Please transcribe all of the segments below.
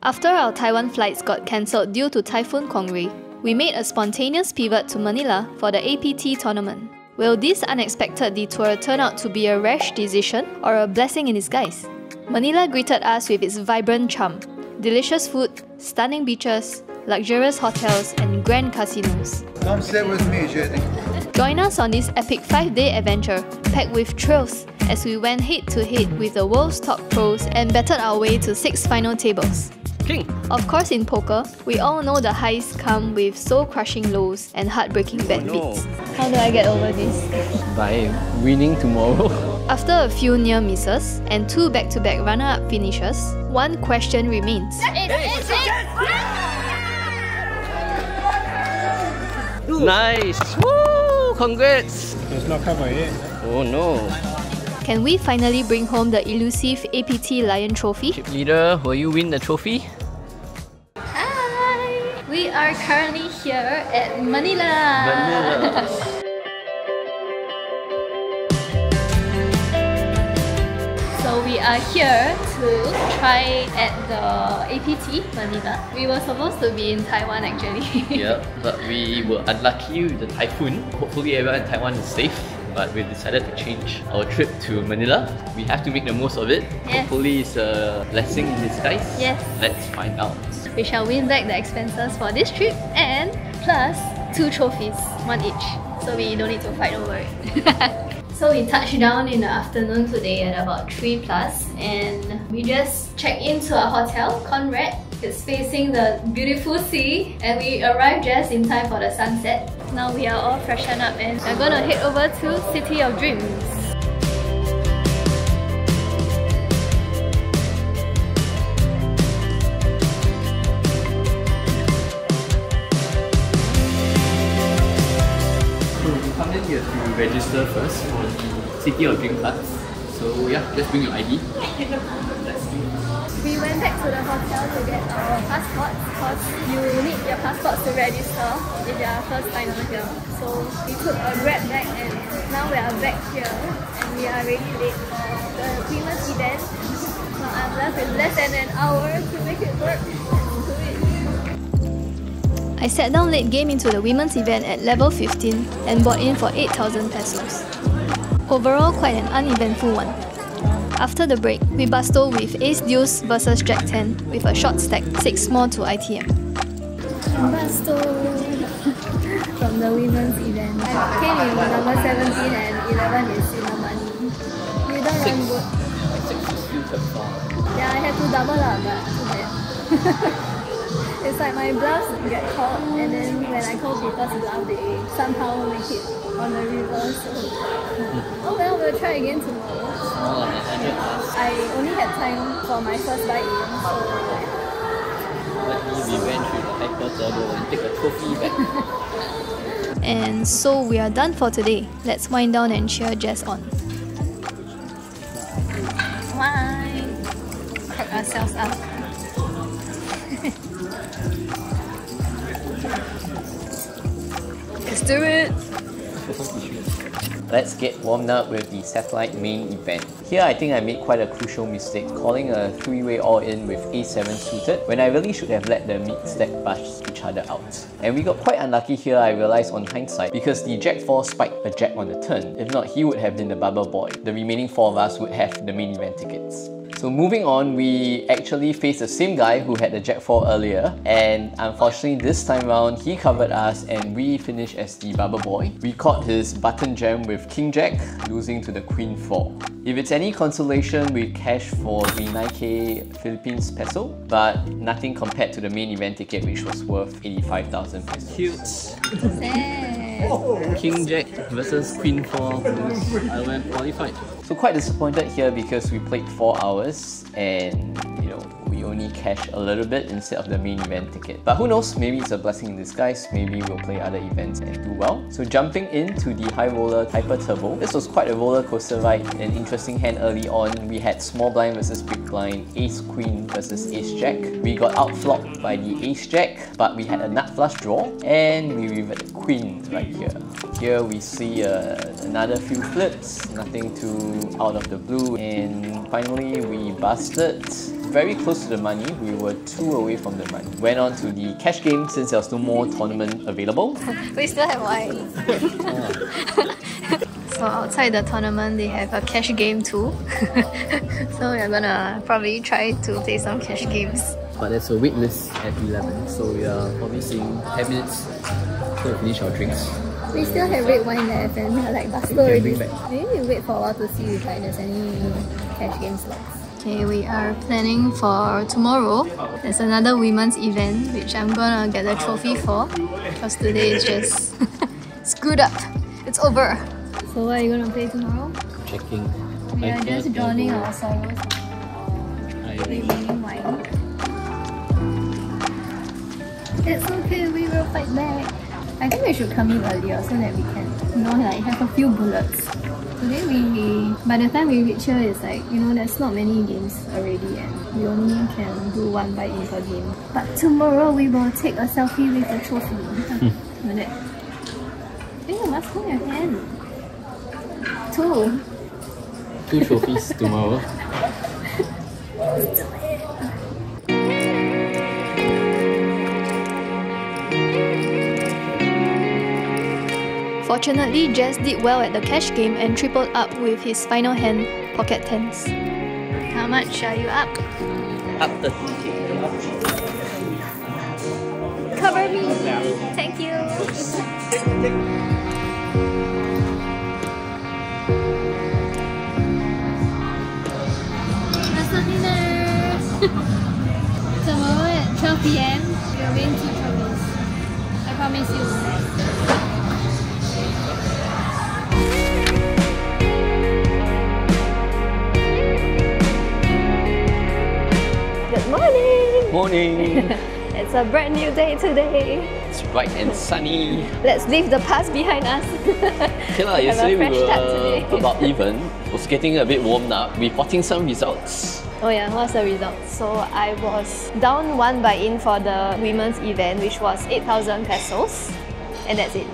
After our Taiwan flights got cancelled due to Typhoon Kongri, we made a spontaneous pivot to Manila for the APT tournament. Will this unexpected detour turn out to be a rash decision or a blessing in disguise? Manila greeted us with its vibrant charm, delicious food, stunning beaches, luxurious hotels, and grand casinos. Come sit with me, Jenny. Join us on this epic 5-day adventure packed with thrills as we went head-to-head with the world's top pros and battled our way to 6 final tables. King. Of course, in poker, we all know the highs come with soul-crushing lows and heartbreaking bad beats. How do I get over this? By winning tomorrow. After a few near misses and 2 back-to-back runner-up finishes, one question remains. Nice! Woo! Congrats! It's not covered yet. Oh no. Can we finally bring home the elusive APT Lion Trophy? Chip leader, will you win the trophy? Hi! We are currently here at Manila! So we are here to try at the APT Manila. We were supposed to be in Taiwan actually. Yeah, but we were unlucky with the typhoon. Hopefully everyone in Taiwan is safe. But we've decided to change our trip to Manila. We have to make the most of it. Yes. Hopefully it's a blessing in disguise. Yes. Let's find out. We shall win back the expenses for this trip and plus 2 trophies, 1 each. So we don't need to fight over it. So we touched down in the afternoon today at about 3 plus and we just checked into our hotel, Conrad. It's facing the beautiful sea and we arrived just in time for the sunset. Now we are all freshened up and we're gonna head over to City of Dreams. So you come in, you have to register first for the City of Dream cards. So yeah, just bring your ID. Let's do it. We went back to the hotel to get our passports because you need your passports to register if you are first timer here. So we took a Grab back and now we are back here and we are ready late for the women's event. So I'm left with less than an hour to make it work. I sat down late game into the women's event at level 15 and bought in for 8,000 pesos. Overall, quite an uneventful one. After the break, we bustled with Ace Deuce versus Jack 10 with a short stack, 6 more to ITM. Bustle from the women's event. I came in number 17 and 11 is in the money. You don't run good. 6 is still top 4. Yeah, I had to double up, but too bad. It's like my bluffs get caught and then when I call people's bluff, they somehow make it on the reverse. So. Oh well, we'll try again tomorrow. I only had time for my first buy in, so... Luckily we went through the hyper turbo and take a trophy back. And so we are done for today. Let's wind down and cheer Jess on. Wine! Crack ourselves up. Let's do it! Let's get warmed up with the satellite main event. Here I think I made quite a crucial mistake, calling a 3-way all-in with A7 suited when I really should have let the mid stack bash each other out. And we got quite unlucky here, I realised on hindsight, because the Jack 4 spiked a Jack on the turn. If not, he would have been the bubble boy. The remaining 4 of us would have the main event tickets. So moving on, we actually faced the same guy who had the Jack 4 earlier, and unfortunately this time round he covered us and we finished as the bubble boy. We caught his button jam with King Jack, losing to the Queen 4. If it's any consolation, we cashed for the 9k Philippines peso, but nothing compared to the main event ticket which was worth 85,000 pesos. Sad. King Jack versus Queen 4, I went qualified. So quite disappointed here because we played 4 hours and you know, we only cashed a little bit instead of the main event ticket. But who knows, maybe it's a blessing in disguise, maybe we'll play other events and do well. So jumping into the high roller Hyper Turbo, this was quite a roller coaster ride, an interesting hand early on. We had small blind versus big blind, Ace Queen versus Ace Jack. We got outflopped by the Ace Jack, but we had a nut flush draw and we reverted Queen right here. Here we see another few flips, nothing too out of the blue, and finally we busted very close to the money. We were 2 away from the money. Went on to the cash game since there was no more tournament available. We still have wine. So outside the tournament, they have a cash game too. So we're gonna probably try to play some cash games. But there's a wait list at 11, so we are probably seeing 10 minutes to finish our drinks. We still have red wine left and we're like busted already. Maybe we wait for a while to see if like, there's any cash game slots. Okay, we are planning for tomorrow. There's another women's event which I'm gonna get a trophy for because today is just screwed up. It's over. So what are you gonna play tomorrow? Checking. We are just drowning our sorrows. Remaining wine. It's okay, we will fight back. I think we should come in earlier so that we can, like have a few bullets. Today by the time we reach here, it's like, there's not many games already and we only can do 1 buy-in per game. But tomorrow we will take a selfie with a trophy. Like that. I think you must hold your hand. 2. 2 trophies tomorrow. Let's do it. Fortunately, Jess did well at the cash game and tripled up with his final hand, pocket tens. How much are you up? Up 30k. Cover me! Thank you! Tomorrow at 12 PM, you'll win 2 trophies. I promise you. Good morning! Morning! It's a brand new day today. It's bright and sunny. Let's leave the past behind us. Okay, yesterday we were about even. It was getting a bit warmed up. We're plotting some results. Oh yeah, what's the result? So I was down 1 buy-in for the women's event, which was 8,000 pesos. And that's it.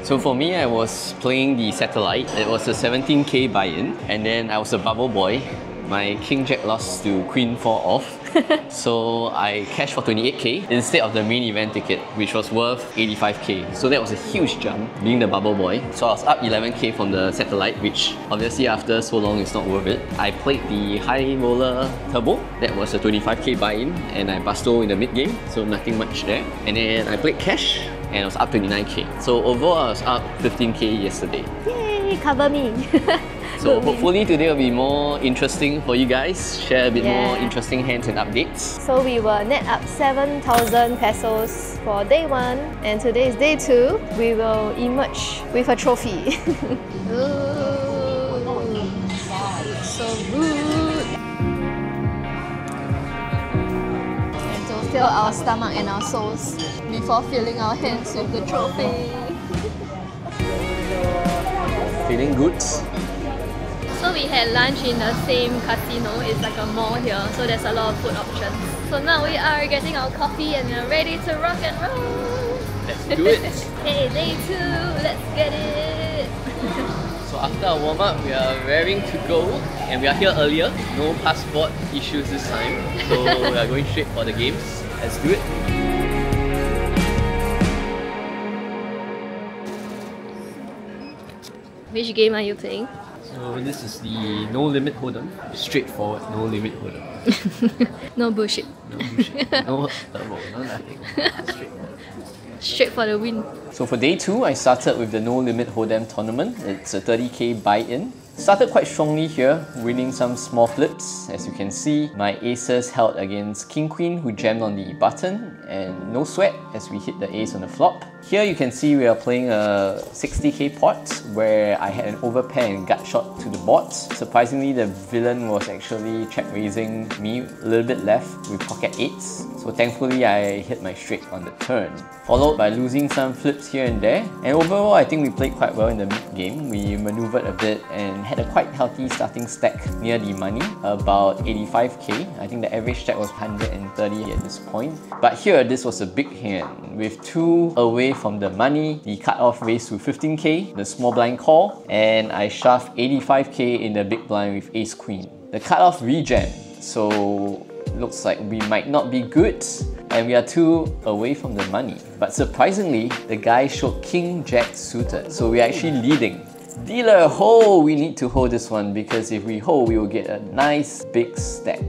So for me, I was playing the satellite. It was a 17k buy-in. And then I was a bubble boy. My King Jack lost to Queen 4 off. So I cashed for 28k instead of the main event ticket, which was worth 85k. So that was a huge jump, being the bubble boy. So I was up 11k from the satellite, which obviously after so long it's not worth it. I played the high roller turbo. That was a 25k buy-in and I busto in the mid game, so nothing much there. And then I played cash and I was up 29k. So overall I was up 15k yesterday. Yay, cover me! So hopefully today will be more interesting for you guys, share a bit more interesting hands and updates. So we will net up 7,000 pesos for day 1 and today is day 2. We will emerge with a trophy. Ooh, so good! And to fill our stomach and our souls before filling our hands with the trophy. Feeling good? So we had lunch in the same casino. It's like a mall here, so there's a lot of food options. So now we are getting our coffee and we are ready to rock and roll. Let's do it! Hey, day 2, let's get it! So after our warm-up, we are raring to go and we are here earlier. No passport issues this time. So we are going straight for the games. Let's do it! Which game are you playing? So this is the no limit hold'em. Straightforward no limit hold'em. No bullshit. No bullshit. No turbo, no nothing. Straightforward. Straight for the win. So for day 2, I started with the no limit hold'em tournament. It's a 30k buy-in. Started quite strongly here, winning some small flips. As you can see, my aces held against King Queen, who jammed on the button, and no sweat as we hit the ace on the flop. Here you can see we are playing a 60k pot where I had an overpair and gut shot to the board. Surprisingly, the villain was actually check raising me a little bit left with pocket 8s. So thankfully I hit my straight on the turn. Followed by losing some flips here and there. And overall, I think we played quite well in the mid game. We maneuvered a bit and had a quite healthy starting stack near the money, about 85k. I think the average stack was 130 at this point. But here, this was a big hand. With 2 away from the money, the cutoff raised to 15k, the small blind call, and I shoved 85k in the big blind with ace queen. The cutoff rejam so looks like we might not be good. And we are 2 away from the money. But surprisingly, the guy showed King Jack suited, so we're actually leading. Dealer, hold! We need to hold this one because if we hold, we will get a nice big stack.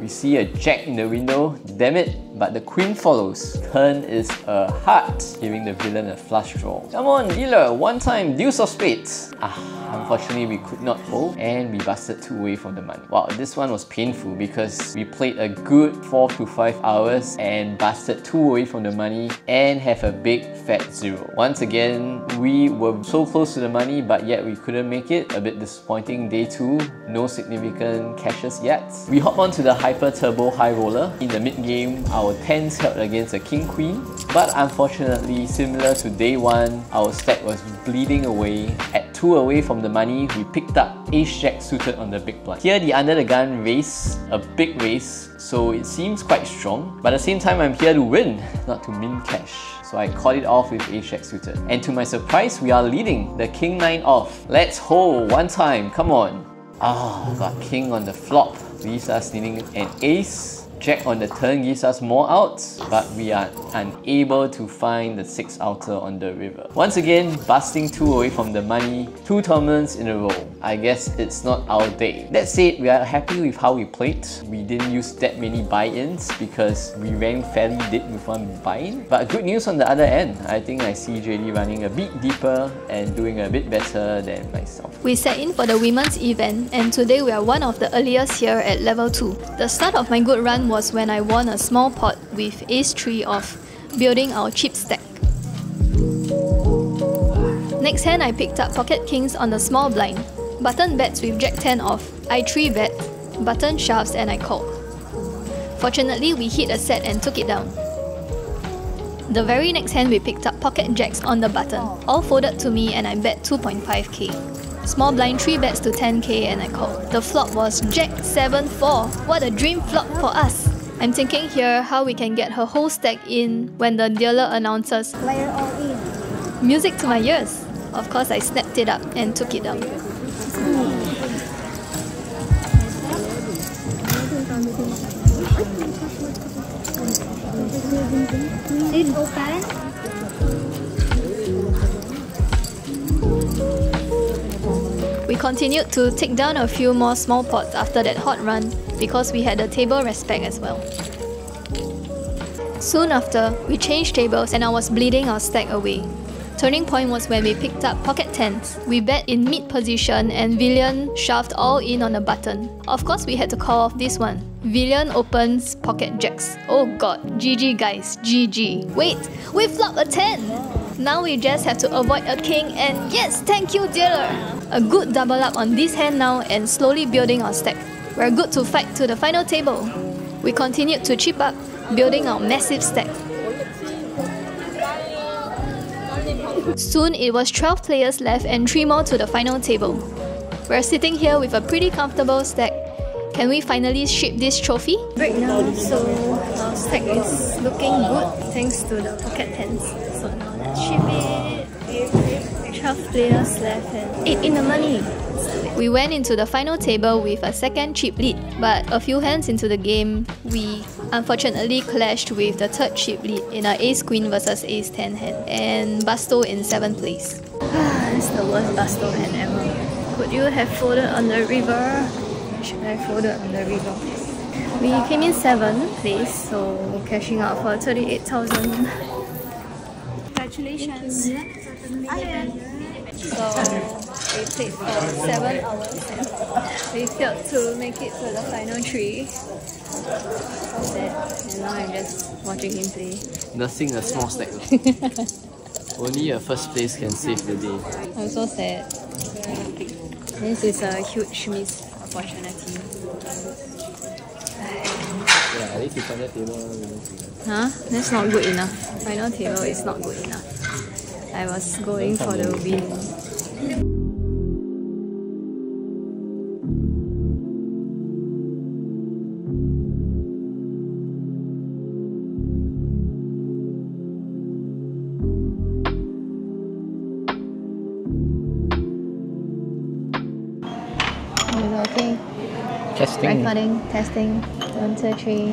We see a jack in the window, damn it, but the queen follows. Turn is a heart, giving the villain a flush draw. Come on, dealer, one time, deuce of spades. Unfortunately we could not hold and we busted 2 away from the money. Wow, this one was painful because we played a good 4 to 5 hours and busted 2 away from the money and have a big fat 0. Once again, we were so close to the money but yet we couldn't make it. A bit disappointing day 2, no significant cashes yet. We hop on to the Hyper Turbo High Roller. In the mid game, our 10s held against a King Queen, but unfortunately, similar to day 1, our stack was bleeding away. At 2 away from the money, we picked up Ace Jack suited on the big blind. Here, the under the gun raise, a big raise, so it seems quite strong. But at the same time, I'm here to win, not to min cash. So I caught it off with Ace Jack suited. And to my surprise, we are leading the King 9 off. Let's hold one time, come on. Got King on the flop, leaves us needing an ace. Jack on the turn gives us more outs, but we are unable to find the 6 outer on the river. Once again, busting 2 away from the money, 2 tournaments in a row. I guess it's not our day. That said, we are happy with how we played. We didn't use that many buy-ins because we ran fairly deep with 1 buy-in. But good news on the otD end. I think I see JD running a bit deeper and doing a bit better than myself. We set in for the women's event and today we are one of the earliest here at level 2. The start of my good run was when I won a small pot with Ace 3 off, building our chip stack. Next hand I picked up pocket kings on the small blind. Button bets with Jack 10 off, I 3 bet, button shoves and I called. Fortunately we hit a set and took it down. The very next hand we picked up pocket jacks on the button, all folded to me and I bet 2.5k. Small blind 3 bets to 10k and I called. The flop was Jack 7-4. What a dream flop for us. I'm thinking here how we can get her whole stack in when the dealer announces player all in. Music to my ears. Of course I snapped it up and took it down. It's open. We continued to take down a few more small pots after that hot run because we had the table respect as well. Soon after, we changed tables and I was bleeding our stack away. Turning point was when we picked up pocket 10s. We bet in mid position and Villian shoved all in on the button. Of course we had to call off this one. Villian opens pocket jacks. Oh god, GG guys, GG. Wait, we flopped a 10! Now we just have to avoid a king and yes, thank you dealer! A good double up on this hand now and slowly building our stack. We're good to fight to the final table. We continued to chip up, building our massive stack. Soon it was 12 players left and 3 more to the final table. We're sitting here with a pretty comfortable stack. Can we finally ship this trophy? Right now, so our stack is looking good thanks to the pocket 10s. So now let's ship it. 12 players left and 8 in the money. We went into the final table with a second chip lead, but a few hands into the game, we unfortunately clashed with the third chip lead in our Ace Queen versus Ace 10 hand and Busto in 7th place. It's the worst Busto hand ever. Could you have folded on the river? Should I fold it on the river? We came in 7th place, so cashing out for 38,000. Congratulations! So we played for 7 hours and we failed to make it to the final 3. So sad. And now I'm just watching him play. Nursing a small stack. Only a first place can save the day. I'm so sad. This is a huge missed opportunity. Yeah, at least you found that table. Huh? That's not good enough. Final table is not good enough. I was going for the win. Testing. Recording, testing. 1, 2, 3.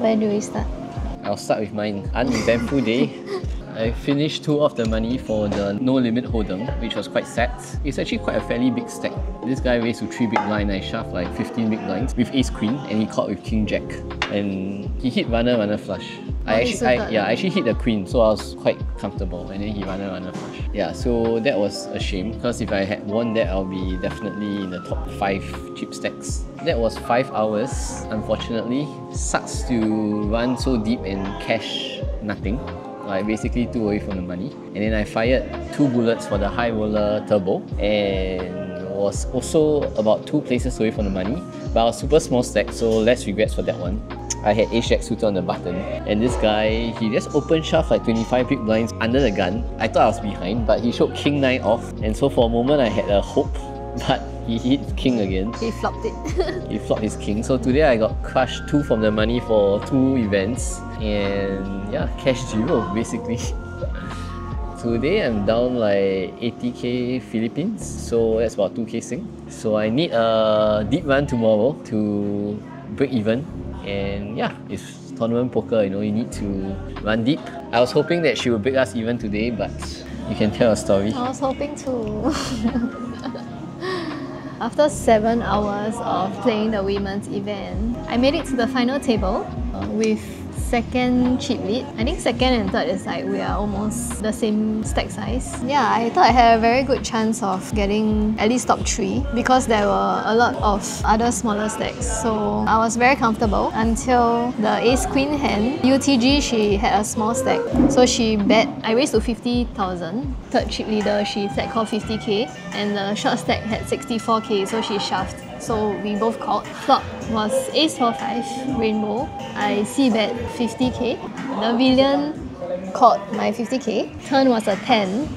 Where do we start? I'll start with mine. Uneventful day. I finished 2 of the money for the no limit hold'em, which was quite sad. It's actually quite a fairly big stack. This guy raised to 3 big blind. I shoved like 15 big blinds with ace queen, and he caught with king jack. And he hit runner flush. I actually hit the queen, so I was quite comfortable, and then he runner flush. Yeah, so that was a shame, because if I had won that, I'll be definitely in the top 5 chip stacks. That was 5 hours, unfortunately. Sucks to run so deep and cash nothing. Like basically 2 away from the money. And then I fired 2 bullets for the high roller turbo, and was also about 2 places away from the money. But I was super small stack, so less regrets for that one. I had ace jack suited on the button, and this guy, he just open shoved like 25 big blinds under the gun. I thought I was behind, but he showed king 9 off, and so for a moment I had a hope, but he hit king again. He flopped it. He flopped his king. So today I got crushed 2 from the money for 2 events, and yeah, cash 0 basically. Today I'm down like 80k Philippines, so that's about 2k Sing. So I need a deep run tomorrow to break even. And yeah, it's tournament poker, you know, you need to run deep. I was hoping that she would break us even today, but you can tell a story. I was hoping to. After 7 hours of playing the women's event, I made it to the final table with second chip lead. I think second and third is like we are almost the same stack size. Yeah, I thought I had a very good chance of getting at least top 3 because there were a lot of other smaller stacks. So I was very comfortable until the ace queen hand. UTG, she had a small stack. So she bet, I raised to 50,000. Third chip leader, she flat called 50k, and the short stack had 64k, so she shoved. So we both called. Flop was ace 4-5 rainbow. I c-bet 50k. The villain called my 50k. Turn was a 10.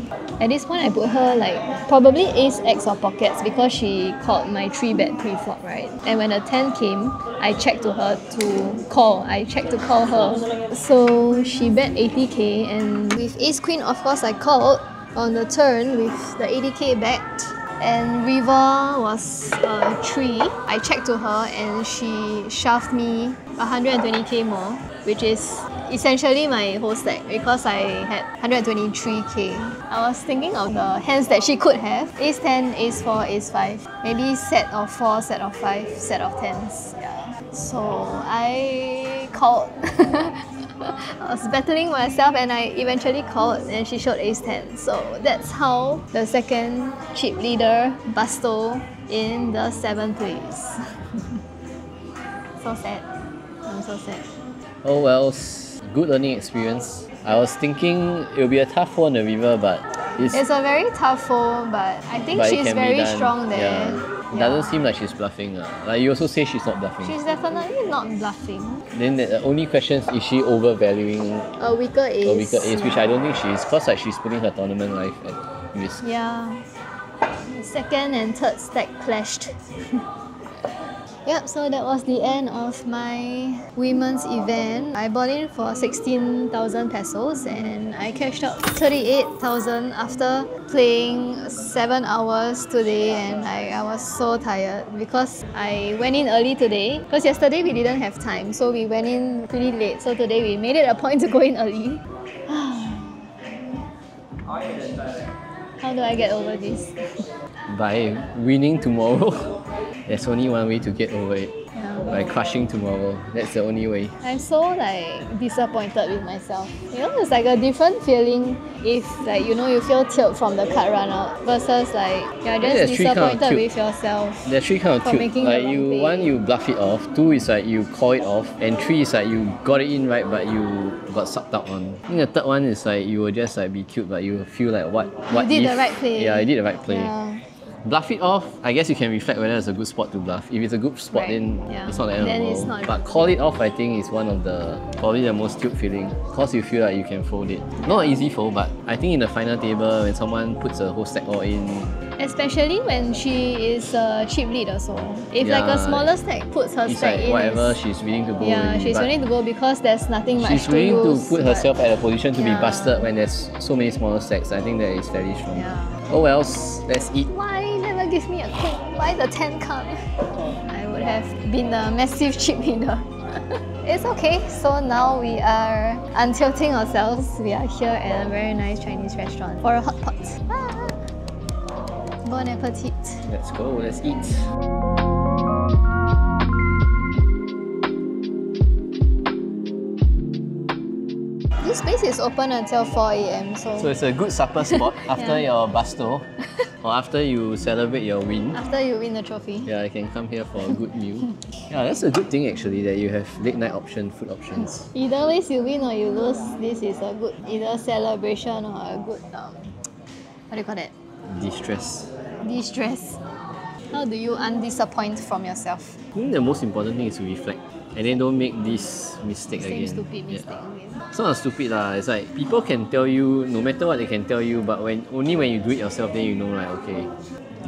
At this point I put her like probably ace x or pockets because she called my 3-bet pre-flop, right? And when the 10 came, I checked to her to call. I checked to call her. So she bet 80k, and with ace queen of course I called on the turn with the 80k backed. And river was 3. I checked to her and she shoved me 120k more, which is essentially my whole stack because I had 123k. I was thinking of the hands that she could have. Ace 10, ace 4, ace 5. Maybe set of 4, set of 5, set of 10s. Yeah. So I called. I was battling myself and I eventually called, and she showed ace 10. So that's how the second chip leader bustled in the 7th place. So sad. I'm so sad. Oh well, good learning experience. I was thinking it would be a tough hole on the river, but it's a very tough hole, but I think she's very strong there. Yeah. It doesn't seem like she's bluffing. Like you also say she's not bluffing. She's definitely not bluffing. Then the only question is she overvaluing a weaker ace? A weaker ace, which I don't think she is, because like she's putting her tournament life at risk. Yeah. The second and third stack clashed. Yep, so that was the end of my women's event. I bought in for 16,000 pesos and I cashed out 38,000 after playing 7 hours today, and I was so tired because I went in early today because yesterday we didn't have time, so we went in pretty late. So today we made it a point to go in early. How do I get over this? By winning tomorrow. There's only one way to get over it. Yeah. By crushing tomorrow. That's the only way. I'm so like disappointed with myself. You know, it's like a different feeling if like you know you feel tilt from the card run out versus like you're just disappointed with yourself. There's 3 kind of tilt. Like you, 1, you bluff it off. 2 is like you call it off, and 3 is like you got it in right but you got sucked out on. I think the third one is like you will just like be cute, but you feel like what you did the right play. Yeah, you did the right play. Yeah. Bluff it off, I guess you can reflect whether it's a good spot to bluff. If it's a good spot, then it's not the end of the world. But call it off, I think, is one of the probably the most tilt feeling, because you feel like you can fold it. Not an easy fold, but I think in the final table, when someone puts a whole stack all in, especially when she is a chip lead also. If like a smaller stack puts her stack in, whatever she's willing to go. Yeah, she's willing to go because there's nothing much to lose. She's willing to put herself at a position to be busted when there's so many smaller stacks. I think that is fairly strong. Yeah. Oh wells, let's eat. Why never give me a queen? Why the 10 card? I would have been a massive chip leader. It's okay, so now we are untilting ourselves. We are here at a very nice Chinese restaurant for a hot pot. Ah. Bon appetit. Let's go, let's eat. This place is open until 4 AM, So it's a good supper spot after your basto or after you celebrate your win. after you win the trophy. Yeah, I can come here for a good meal. Yeah, that's a good thing actually that you have late night food options. Either ways you win or you lose, this is a good either celebration or a good what do you call that? De-stress. De-stress. How do you undisappoint from yourself? I think the most important thing is to reflect and then don't make this mistake Same again. stupid mistake Yeah. again. It's not stupid lah. It's like people can tell you, no matter what they can tell you, but only when you do it yourself, then you know like okay.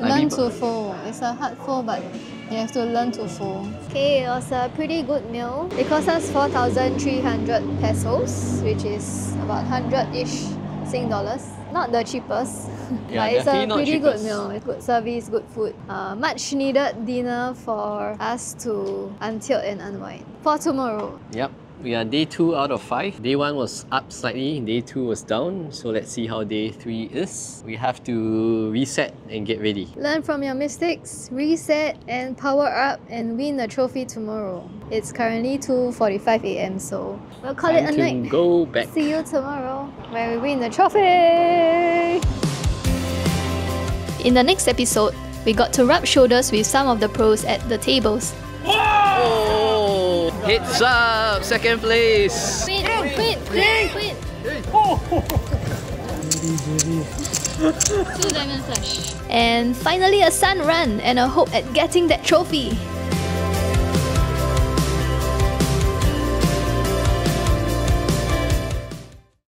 Learn to fold. It's a hard fold, but you have to learn to fold. Okay, it was a pretty good meal. It cost us 4,300 pesos, which is about 100-ish Sing dollars. Not the cheapest, Yeah, but it's a definitely not pretty good cheapest. meal. It's good service, good food. Much needed dinner for us to untilt and unwind. For tomorrow, Yep. We are day 2 out of 5. Day 1 was up slightly, day 2 was down. So let's see how day 3 is. We have to reset and get ready. learn from your mistakes, reset and power up and win the trophy tomorrow. It's currently 2:45 AM, so we'll call it a Time night. to go back. See you tomorrow where we win the trophy! In the next episode, we got to rub shoulders with some of the pros at the tables. Oh! Heads up! Second place! Quit! Two diamond flash. And finally a sun run and a hope at getting that trophy.